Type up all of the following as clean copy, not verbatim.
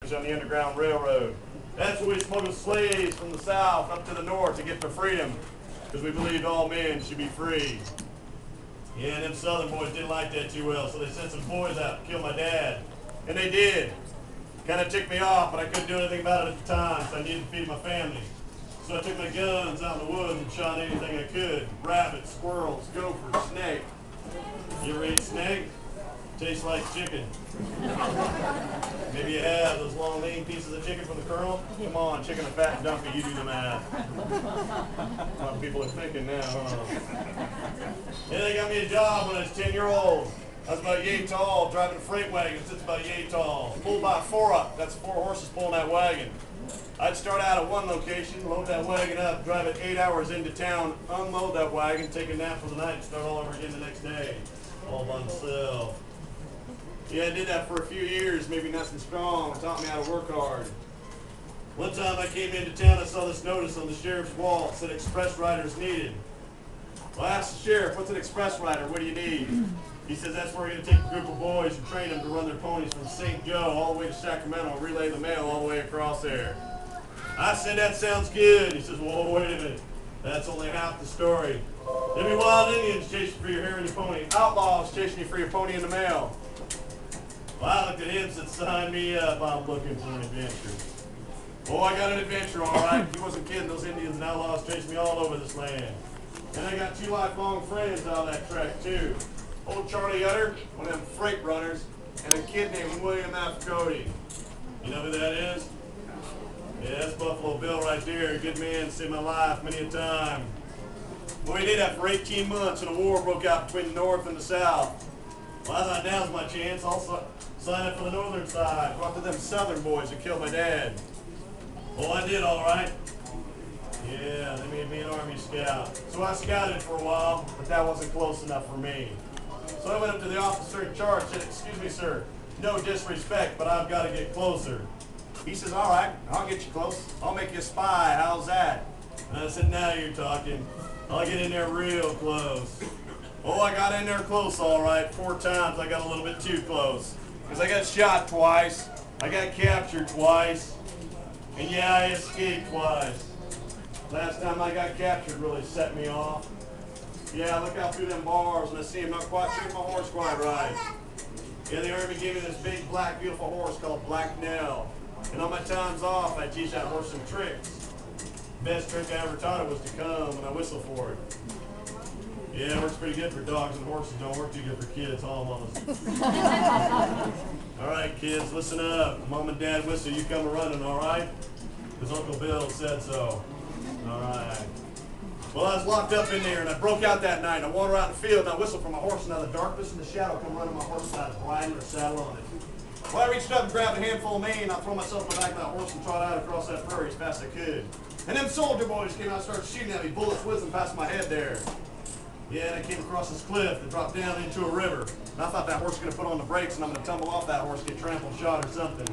passage on the Underground Railroad. That's where we smuggled slaves from the south up to the north to get their freedom, because we believed all men should be free. Yeah, and them southern boys didn't like that too well, so they sent some boys out to kill my dad. And they did. Kind of ticked me off, but I couldn't do anything about it at the time, so I needed to feed my family. So I took my guns out in the woods and shot anything I could. Rabbits, squirrels, gophers, snake. You ever eat snake? Tastes like chicken. Maybe you have those long lean pieces of chicken from the kernel? Come on, chicken and fat and dumpy, you do the math. A lot of people are thinking now, huh? Yeah, they got me a job when I was 10-year-old. I was about yay tall, driving a freight wagon that's about yay tall. Pulled by a 4-up, that's 4 horses pulling that wagon. I'd start out at one location, load that wagon up, drive it 8 hours into town, unload that wagon, take a nap for the night, and start all over again the next day. All by myself. Yeah, I did that for a few years, maybe nothing strong. It taught me how to work hard. One time I came into town, I saw this notice on the sheriff's wall. It said express riders needed. Well, I asked the sheriff, what's an express rider? What do you need? He says that's where we're going to take a group of boys and train them to run their ponies from St. Joe all the way to Sacramento and relay the mail all the way across there. I said, that sounds good. He says, whoa, wait a minute. That's only half the story. There'll be wild Indians chasing for your hair and your pony. Outlaws chasing you for your pony in the mail. Well, I looked at him and said, sign me up. I'm looking for an adventure. Oh, I got an adventure, all right. He wasn't kidding. Those Indians and outlaws chased me all over this land. And I got 2 lifelong friends on that track, too. Old Charlie Utter, one of them freight runners, and a kid named William F. Cody. You know who that is? Yeah, that's Buffalo Bill right there. A good man, saved my life many a time. Well, we did that for 18 months, and a war broke out between the North and the South. Well, I thought now's my chance. I'll sign up for the northern side. Go after them southern boys that killed my dad. Well, I did all right. Yeah, they made me an Army Scout. So I scouted for a while, but that wasn't close enough for me. So I went up to the officer in charge and said, excuse me, sir, no disrespect, but I've got to get closer. He says, all right, I'll get you close. I'll make you a spy. How's that? And I said, now you're talking. I'll get in there real close. Oh, I got in there close, all right. 4 times I got a little bit too close. Because I got shot twice. I got captured twice. And yeah, I escaped twice. Last time I got captured really set me off. Yeah, I look out through them bars and I see him not quite treating my horse quite right. Yeah, the Army gave me this big, black, beautiful horse called Black Nell. And on my times off, I teach that horse some tricks. Best trick I ever taught it was to come and I whistle for it. Yeah, it works pretty good for dogs and horses. Don't work too good for kids, huh, mamas? All right, kids, listen up. Mom and Dad whistle, you come running, all right? Because Uncle Bill said so. All right. Well, I was locked up in there, and I broke out that night. I wandered out in the field, and I whistled for my horse, and out of the darkness and the shadow come running my horse, and I was riding or saddle on it. Well, I reached up and grabbed a handful of mane, and I threw myself on the back of that horse and trot out across that prairie as fast as I could. And them soldier boys came out and started shooting at me, bullets whizzing past my head there. Yeah, and I came across this cliff that dropped down into a river. And I thought that horse was going to put on the brakes, and I'm going to tumble off that horse, get trampled, shot, or something.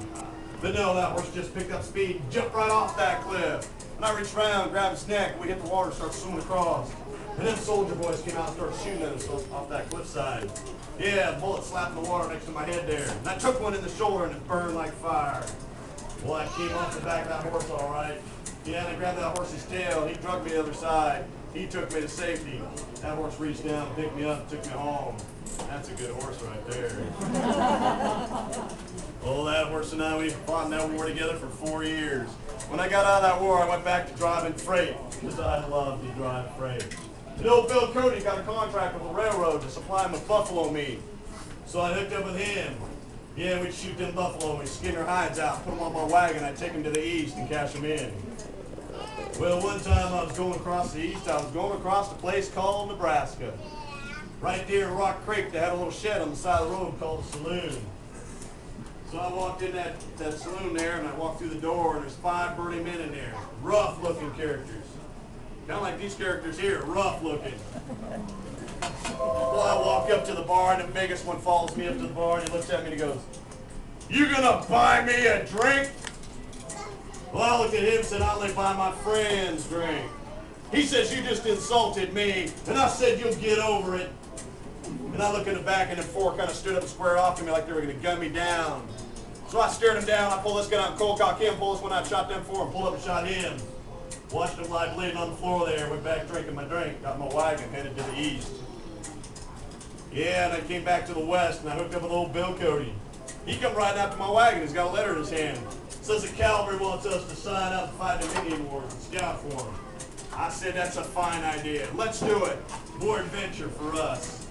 But no, that horse just picked up speed, jumped right off that cliff. And I reached around, grabbed his neck, and we hit the water and started swimming across. And then soldier boys came out and started shooting at us off that cliffside. Yeah, a bullet slapped in the water next to my head there. And I took one in the shoulder and it burned like fire. Well, I came off the back of that horse all right. Yeah, and I grabbed that horse's tail and he drugged me the other side. He took me to safety. That horse reached down, picked me up, took me home. That's a good horse right there. Well, that horse and I, we fought in that war together for 4 years. When I got out of that war, I went back to driving freight because I love to drive freight. And old Bill Cody got a contract with the railroad to supply him with buffalo meat. So I hooked up with him. Yeah, we'd shoot them buffalo, we'd skin their hides out, put them on my wagon, I'd take them to the east and cash them in. Well, one time I was going across the east, I was going across a place called Nebraska. Right there in Rock Creek, they had a little shed on the side of the road called a saloon. So I walked in that saloon there, and I walked through the door, and there's 5 burly men in there, rough-looking characters. Kind of like these characters here, rough-looking. Well, I walk up to the bar, and the biggest one follows me up to the bar, and he looks at me and he goes, "You gonna buy me a drink?" Well, I looked at him and said, "I'll only buy my friend's drink." He says, "You just insulted me." And I said, "You'll get over it." And I look in the back, and the 4 kind of stood up and squared off to me like they were going to gun me down. So I stared him down. I pulled this gun out and cold cocked him, pulled this one out, shot them four, and pulled up and shot him. Watched him lie bleeding on the floor there. Went back drinking my drink. Got my wagon, headed to the east. Yeah, and I came back to the west, and I hooked up with old Bill Cody. He come riding out to my wagon. He's got a letter in his hand. Says the cavalry wants us to sign up and fight the Indian Wars and scout for them. I said, that's a fine idea. Let's do it. More adventure for us.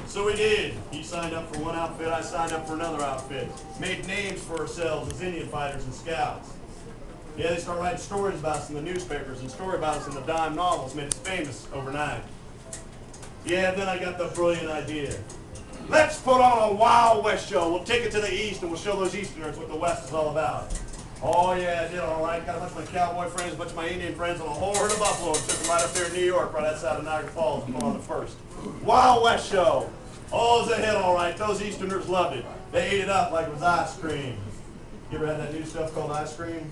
So we did. He signed up for one outfit. I signed up for another outfit. Made names for ourselves as Indian fighters and scouts. Yeah, they started writing stories about us in the newspapers and stories about us in the dime novels. Made us famous overnight. Yeah, then I got the brilliant idea. Let's put on a Wild West show. We'll take it to the east and we'll show those Easterners what the West is all about. Oh yeah, I did all right. Got a bunch of my cowboy friends, a bunch of my Indian friends, and a whole herd of buffalo. And took them right up there in New York, right outside of Niagara Falls, and put on the first Wild West show. Oh, it was a hit all right. Those Easterners loved it. They ate it up like it was ice cream. You ever had that new stuff called ice cream?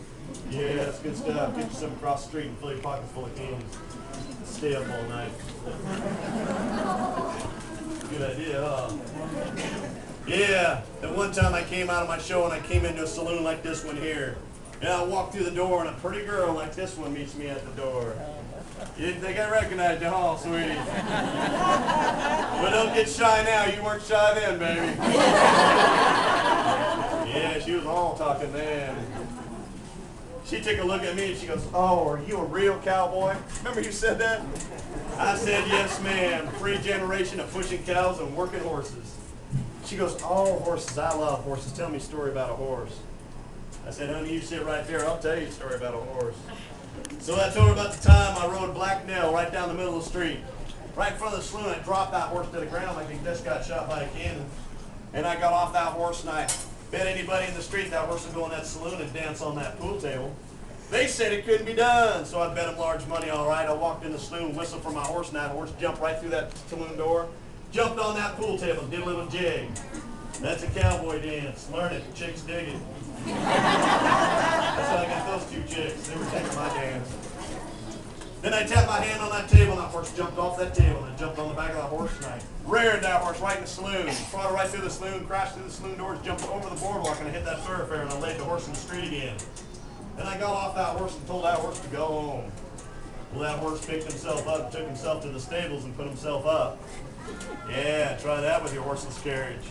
Yeah, that's good stuff. Get you some across the street and fill your pockets full of candy. Stay up all night. Good idea, huh? Yeah, at one time I came out of my show and I came into a saloon like this one here. And I walked through the door and a pretty girl like this one meets me at the door. You didn't think I recognized you, huh, sweetie? But don't get shy now. You weren't shy then, baby. Yeah, she was all talking then. She took a look at me and she goes, oh, are you a real cowboy? Remember you said that? I said, yes, ma'am. 3 generation of pushing cows and working horses. She goes, oh, horses, I love horses. Tell me a story about a horse. I said, honey, you sit right there. I'll tell you a story about a horse. So I told her about the time I rode Black Nell right down the middle of the street. Right in front of the saloon, I dropped that horse to the ground like he just got shot by a cannon. And I got off that horse and I bet anybody in the street that horse would go in that saloon and dance on that pool table. They said it couldn't be done, so I bet them large money, all right. I walked in the saloon, whistled for my horse, and that horse jumped right through that saloon door, jumped on that pool table, did a little jig. That's a cowboy dance. Learn it. Chicks dig it. That's how I got those 2 chicks. They were taking my dance. Then I tapped my hand on that table, and that horse jumped off that table, and I jumped on the back of that horse, and I reared that horse right in the saloon. Trotted right through the saloon, crashed through the saloon doors, jumped over the boardwalk, and I hit that thoroughfare, and I laid the horse in the street again. Then I got off that horse and told that horse to go home. Well, that horse picked himself up, took himself to the stables, and put himself up. Yeah, try that with your horseless carriage.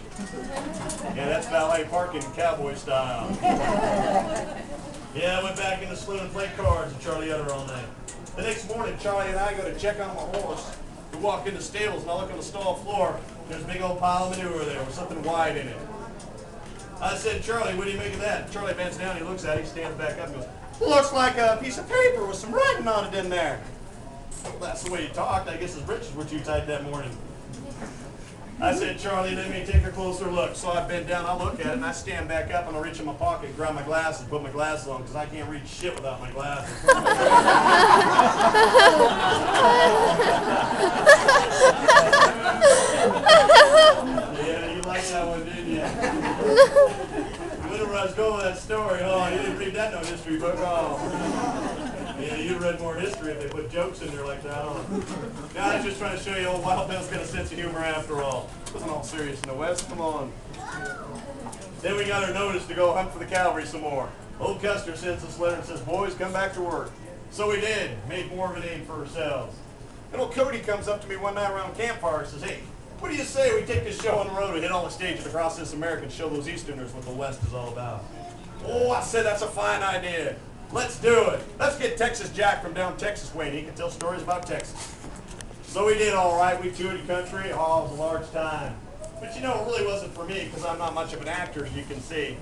Yeah, that's valet parking cowboy style. Yeah, I went back in the saloon and played cards with Charlie Utter all night. The next morning, Charlie and I go to check on my horse. We walk in the stables, and I look on the stall floor. There's a big old pile of manure there with something white in it. I said, Charlie, what do you make of that? Charlie bends down, he looks at it, he stands back up and goes, looks like a piece of paper with some writing on it in there. Well, that's the way he talked. I guess his britches were too tight that morning. I said, Charlie, let me take a closer look. So I bend down, I look at it, and I stand back up, and I reach in my pocket, grab my glasses, put my glasses on, because I can't read shit without my glasses. Yeah, you liked that one, didn't you? You knew where I was going with that story, huh? You didn't read that no history book, huh? Yeah, you'd read more history if they put jokes in there like that, huh? Now, I was just trying to show you old Wild Bill's got a sense of humor after all. It wasn't all serious in the West, come on. Then we got our notice to go hunt for the cavalry some more. Old Custer sends us a letter and says, boys, come back to work. So we did, made more of a name for ourselves. And old Cody comes up to me one night around campfire and says, hey, what do you say we take this show on the road and hit all the stages across this America and show those Easterners what the West is all about? Oh, I said, that's a fine idea. Let's do it. Let's get Texas Jack from down Texas way, and he can tell stories about Texas. So we did all right. We toured the country. Oh, it was a large time. But you know, it really wasn't for me because I'm not much of an actor, as you can see.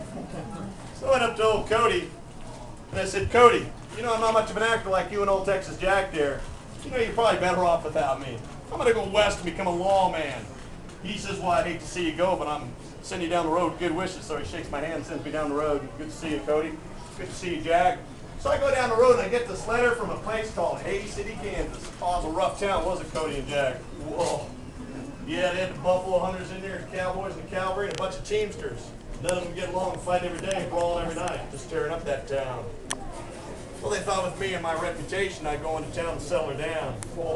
So I went up to old Cody, and I said, Cody, you know I'm not much of an actor like you and old Texas Jack there. You know, you're probably better off without me. I'm going to go west and become a lawman. He says, well, I'd hate to see you go, but I'm sending you down the road with good wishes. So he shakes my hand and sends me down the road. Good to see you, Cody. Good to see you, Jack. So I go down the road and I get this letter from a place called Hays City, Kansas. Oh, it was a rough town, wasn't it, Cody and Jack? Whoa. Yeah, they had the buffalo hunters in there, the cowboys and the cavalry, and a bunch of teamsters. None of them get along and fight every day and brawling every night, just tearing up that town. Well, they thought with me and my reputation, I'd go into town and settle her down. Well,